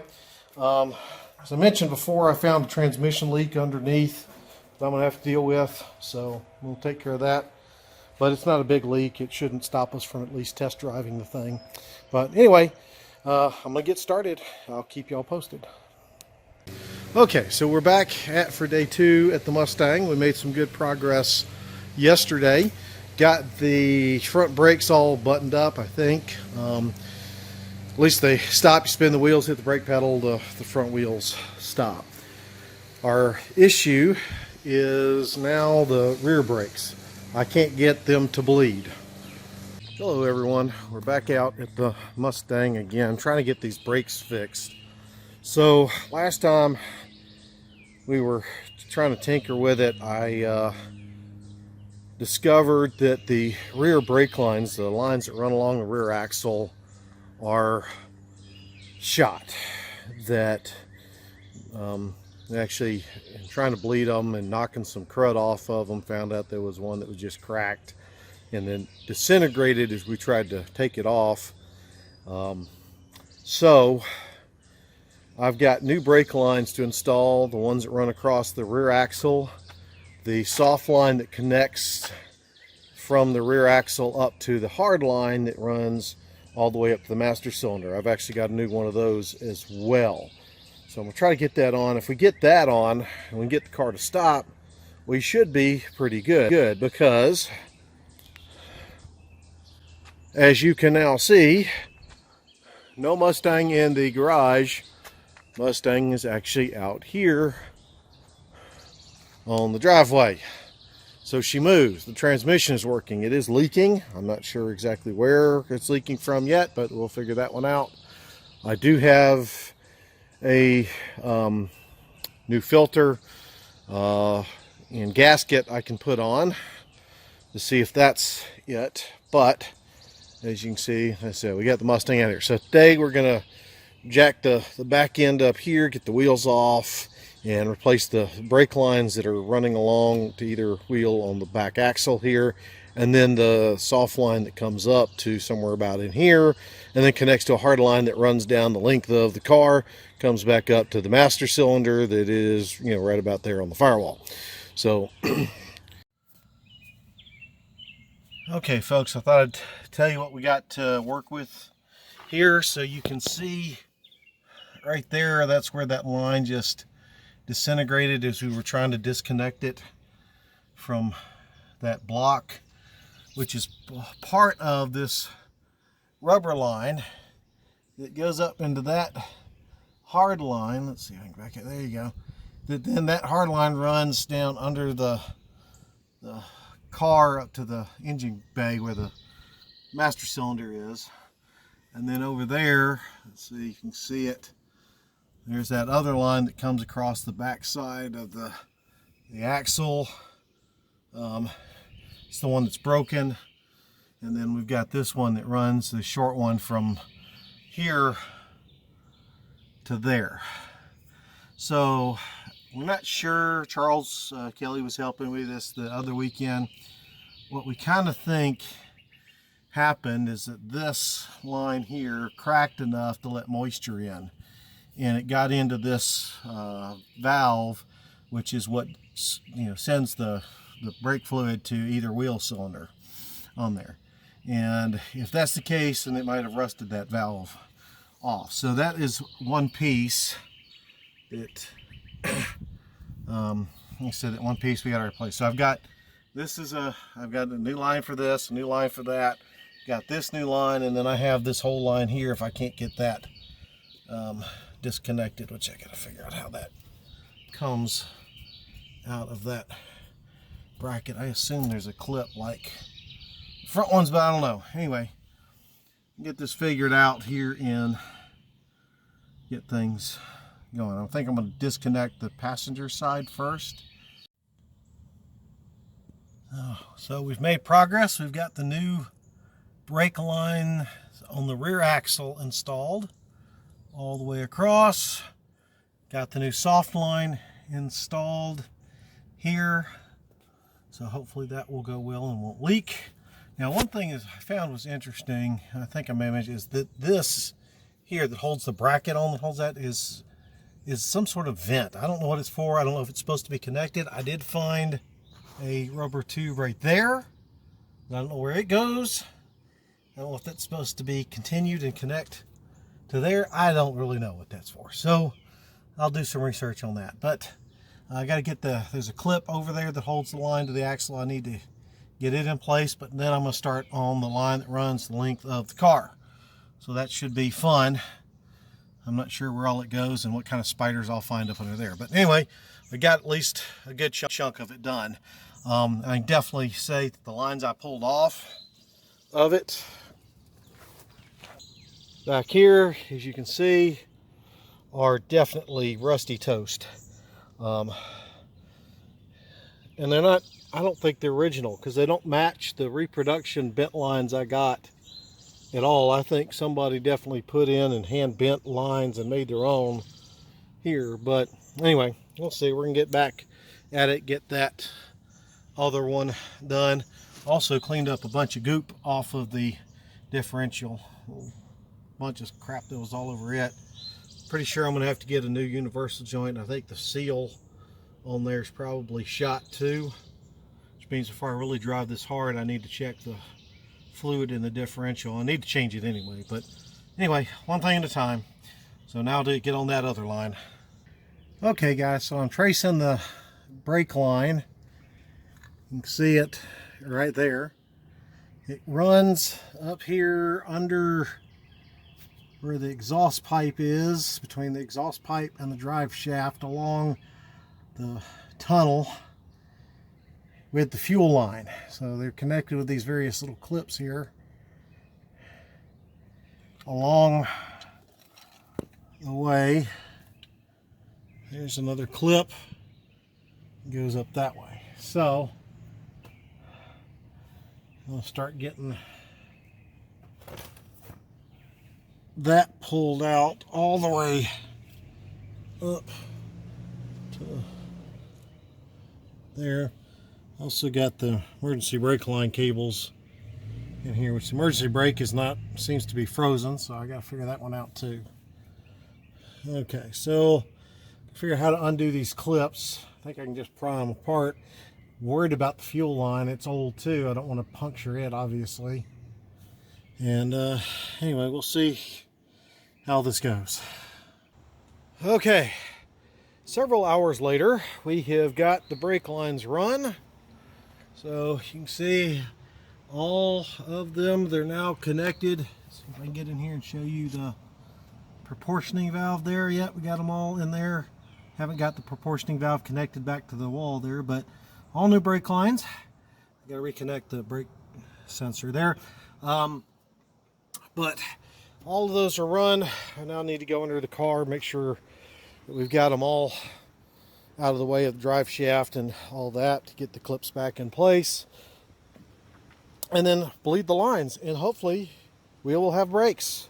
as I mentioned before, I found a transmission leak underneath that I'm going to have to deal with. So we'll take care of that but it's not a big leak. It shouldn't stop us from at least test driving the thing. But anyway, I'm gonna get started. I'll keep y'all posted. Okay, so we're back for day 2 at the Mustang. We made some good progress yesterday. Got the front brakes all buttoned up, I think. At least they stop, you spin the wheels, hit the brake pedal, the front wheels stop. Our issue is now the rear brakes. I can't get them to bleed. Hello everyone, we're back out at the Mustang again, trying to get these brakes fixed. So last time we were trying to tinker with it, I discovered that the rear brake lines, the lines that run along the rear axle, are shot. That actually, trying to bleed them and knocking some crud off of them, found out there was one that was just cracked and then disintegrated as we tried to take it off. So I've got new brake lines to install, the ones that run across the rear axle, the soft line that connects from the rear axle up to the hard line that runs all the way up to the master cylinder. I've actually got a new one of those as well. So I'm gonna try to get that on. If we get that on and we get the car to stop, we should be pretty good, because as you can now see, no Mustang in the garage. Mustang is actually out here on the driveway. So she moves. The transmission is working. It is leaking. I'm not sure exactly where it's leaking from yet, but we'll figure that one out. I do have a new filter and gasket I can put on to see if that's it. But as you can see, like I said, we got the Mustang out here. So today we're gonna jack the back end up here, get the wheels off, and replace the brake lines that are running along to either wheel on the back axle here, and then the soft line that comes up to somewhere about in here, and then connects to a hard line that runs down the length of the car, comes back up to the master cylinder that is, you know, right about there on the firewall. So okay folks, I thought I'd tell you what we got to work with here. So you can see right there, that's where that line just disintegrated as we were trying to disconnect it from that block, which is part of this rubber line that goes up into that hard line. Let's see if I can back it. There you go. Then that hard line runs down under the car up to the engine bay where the master cylinder is. And then over there, let's see, you can see it. There's that other line that comes across the back side of the axle. It's the one that's broken. And then we've got this one that runs, the short one from here to there. So we're not sure. Charles Kelly was helping with this the other weekend. What we kind of think happened is that this line here cracked enough to let moisture in, and it got into this valve, which is what, you know, sends the brake fluid to either wheel cylinder on there. And if that's the case, then it might have rusted that valve off. So that is one piece that like I said, that one piece we got to replace. So I've got I've got a new line for this, a new line for that, got this new line, and then I have this whole line here if I can't get that disconnected, which I got to figure out how that comes out of that bracket. I assume there's a clip like the front ones, but I don't know. Anyway, get this figured out here and get things going. I think I'm going to disconnect the passenger side first. So we've made progress. We've got the new brake line on the rear axle installed all the way across. Got the new soft line installed here. So hopefully that will go well and won't leak. Now one thing is I found was interesting, and I think I may mention, is that this here that holds the bracket on, that holds that, is some sort of vent. I don't know what it's for. I don't know if it's supposed to be connected. I did find a rubber tube right there I don't know where it goes. I don't know if that's supposed to be continued and connect to there. I don't really know what that's for. So I'll do some research on that. But I got to get there's a clip over there that holds the line to the axle. I need to get it in place, but then I'm going to start on the line that runs the length of the car. So that should be fun. I'm not sure where all it goes and what kind of spiders I'll find up under there. But anyway, we got at least a good chunk of it done. I can definitely say that the lines I pulled off of it back here, as you can see, are definitely rusty toast. And they're not, I don't think they're original because they don't match the reproduction bent lines I got at all. I think somebody definitely put in and hand bent lines and made their own here. But anyway, we'll see. We're gonna get back at it, get that other one done. Also cleaned up a bunch of goop off of the differential. A bunch of crap that was all over it. Pretty sure I'm gonna have to get a new universal joint. I think the seal on there is probably shot too, which means if I really drive this hard, I need to check the fluid in the differential. I need to change it anyway, but anyway, one thing at a time. So now to get on that other line. Okay guys, so I'm tracing the brake line. You can see it right there. It runs up here under where the exhaust pipe is, between the exhaust pipe and the drive shaft, along the tunnel with the fuel line. So they're connected with these various little clips here along the way. There's another clip, it goes up that way. So I'll start getting that pulled out all the way up to there. Also got the emergency brake line cables in here, which the emergency brake is not, seems to be frozen, so I gotta figure that one out too. Okay, so figure out how to undo these clips. I think I can just pry them apart. Worried about the fuel line, it's old too. I don't want to puncture it, obviously. And anyway, we'll see how this goes. Okay, several hours later, we have got the brake lines run. So you can see all of them, they're now connected. See if I can get in here and show you the proportioning valve there. Yep, we got them all in there. Haven't got the proportioning valve connected back to the wall there, but all new brake lines. I gotta reconnect the brake sensor there. But all of those are run. I now need to go under the car, make sure that we've got them all out of the way of the drive shaft and all that to get the clips back in place. And then bleed the lines, and hopefully we will have brakes.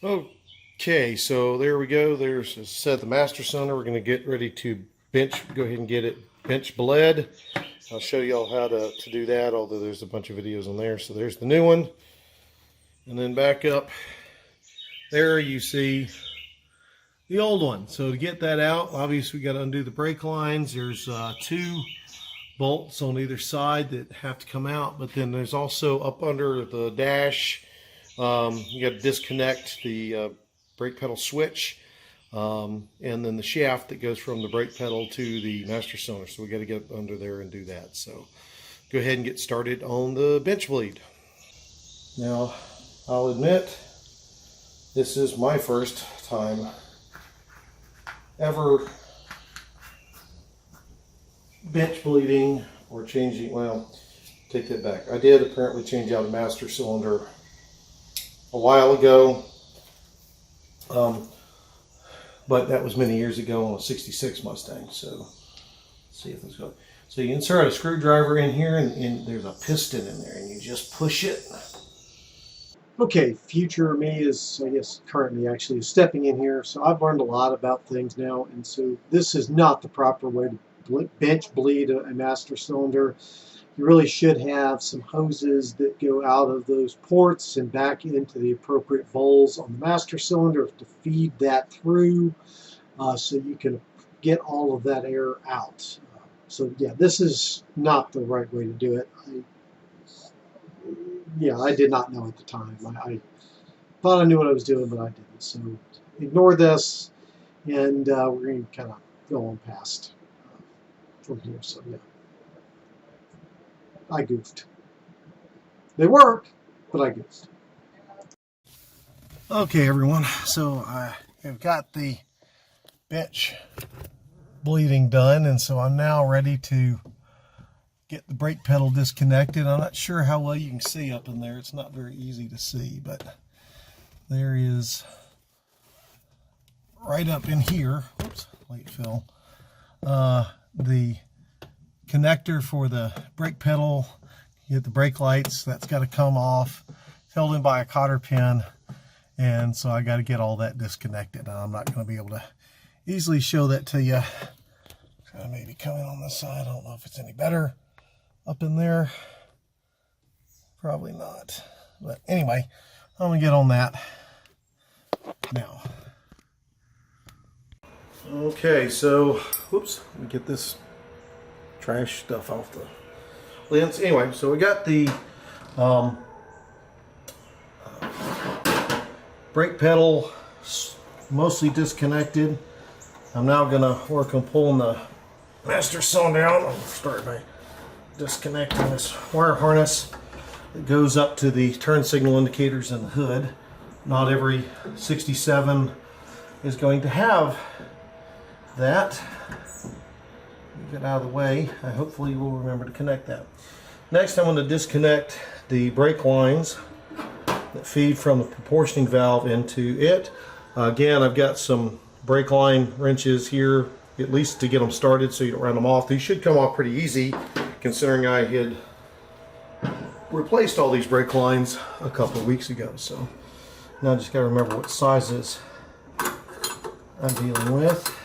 Okay, so there we go. There's, as I said, the master cylinder. We're going to get ready to go ahead and get it bench bled. I'll show you all how to do that, although there's a bunch of videos on there. So there's the new one. And then back up there you see the old one. So to get that out, obviously we got to undo the brake lines. There's two bolts on either side that have to come out, but then there's also up under the dash, you got to disconnect the brake pedal switch, and then the shaft that goes from the brake pedal to the master cylinder. So we got to get up under there and do that. So go ahead and get started on the bench bleed. Now I'll admit this is my first time ever bench bleeding or changing, well, take that back. I did apparently change out a master cylinder a while ago, but that was many years ago on a 66 Mustang. So let's see if this goes. So you insert a screwdriver in here, and there's a piston in there, and you just push it. Okay, future me is, I guess, currently actually stepping in here. So I've learned a lot about things now, and so this is not the proper way to bench bleed a master cylinder. You really should have some hoses that go out of those ports and back into the appropriate holes on the master cylinder to feed that through, so you can get all of that air out. So yeah, this is not the right way to do it. yeah, I did not know at the time. I thought I knew what I was doing, but I didn't. So ignore this, and we're going to kind of go on past from here. So yeah, I goofed. They work, but I goofed. Okay, everyone. So I have got the bench bleeding done, and so I'm now ready to get the brake pedal disconnected. I'm not sure how well you can see up in there. It's not very easy to see, but there is right up in here. Oops, late fill. The connector for the brake pedal. You hit the brake lights. That's got to come off. It's held in by a cotter pin, and so I got to get all that disconnected. I'm not going to be able to easily show that to you. Maybe coming on this side. I don't know if it's any better up in there. Probably not. But anyway, I'm going to get on that now. Okay, so, whoops, let me get this trash stuff off the lens. Anyway, so we got the brake pedal mostly disconnected. I'm now going to work on pulling the master cylinder out. I'll start by disconnecting this wire harness that goes up to the turn signal indicators in the hood. Not every 67 is going to have that. Get out of the way. I hopefully will remember to connect that. Next, I'm going to disconnect the brake lines that feed from the proportioning valve into it. Again, I've got some brake line wrenches here, at least to get them started so you don't run them off. These should come off pretty easy, considering I had replaced all these brake lines a couple of weeks ago. So now I just got to remember what sizes I'm dealing with.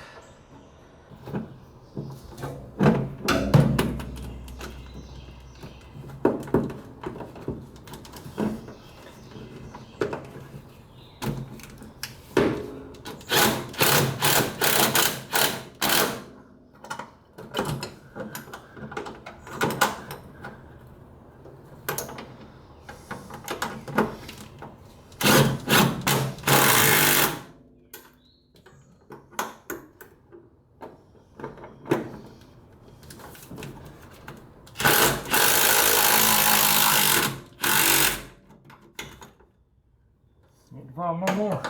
No more.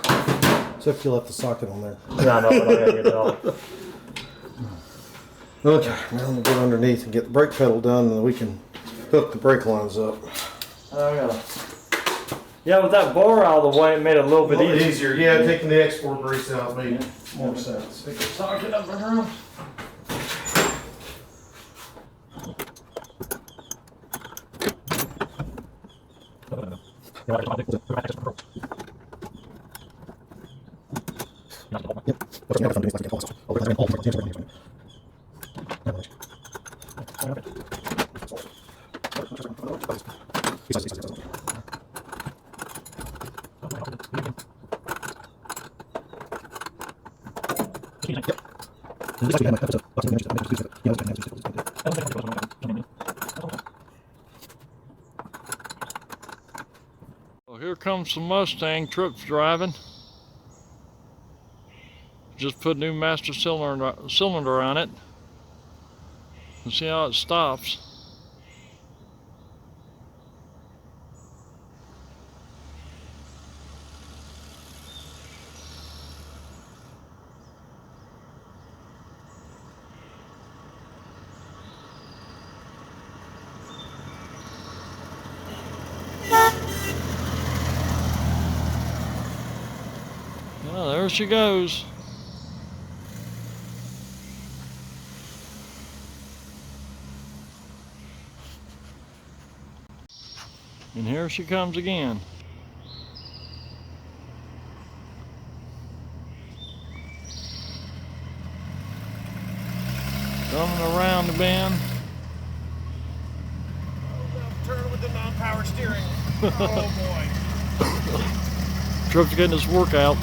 Except you left the socket on there. No, no, I don't get it all. Okay, now I'm going to get underneath and get the brake pedal done, and then we can hook the brake lines up. Yeah, with that bar out of the way, it made it a little bit Easier. Yeah, taking the export brace out made more sense. Stick the socket up around. Well, here comes some Mustang Tripp's driving. Just put new master cylinder on it and see how it stops. Well, there she goes. And here she comes again. Coming around the bend. Turn with the non-power steering. Oh boy. Tripp's getting his workout.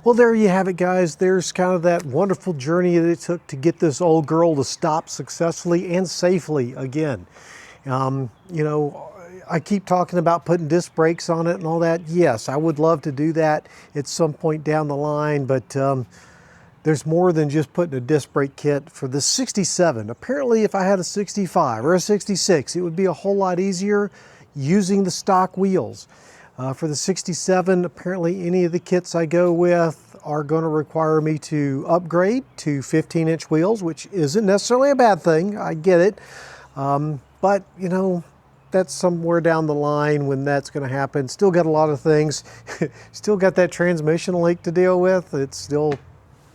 Well, there you have it, guys. There's kind of that wonderful journey that it took to get this old girl to stop successfully and safely again. You know, I keep talking about putting disc brakes on it and all that. Yes, I would love to do that at some point down the line, but there's more than just putting a disc brake kit for the 67. Apparently, if I had a 65 or a 66, it would be a whole lot easier using the stock wheels. For the 67, apparently any of the kits I go with are going to require me to upgrade to 15-inch wheels, which isn't necessarily a bad thing. I get it. But, you know, that's somewhere down the line when that's going to happen. Still got a lot of things. Still got that transmission leak to deal with. It's still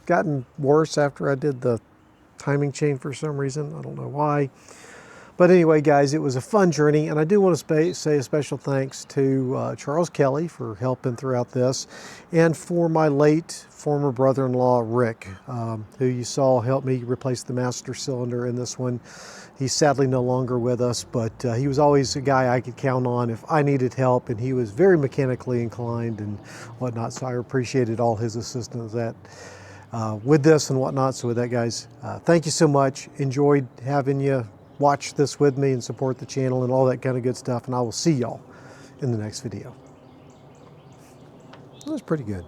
gotten worse after I did the timing chain for some reason. I don't know why. But anyway, guys, it was a fun journey, and I do want to say a special thanks to Charles Kelly for helping throughout this, and for my late former brother-in-law, Rick, who you saw help me replace the master cylinder in this one. He's sadly no longer with us, but he was always a guy I could count on if I needed help, and he was very mechanically inclined and whatnot, so I appreciated all his assistance with this and whatnot. So with that, guys, thank you so much. Enjoyed having you watch this with me and support the channel and all that kind of good stuff, and I will see y'all in the next video. That was pretty good.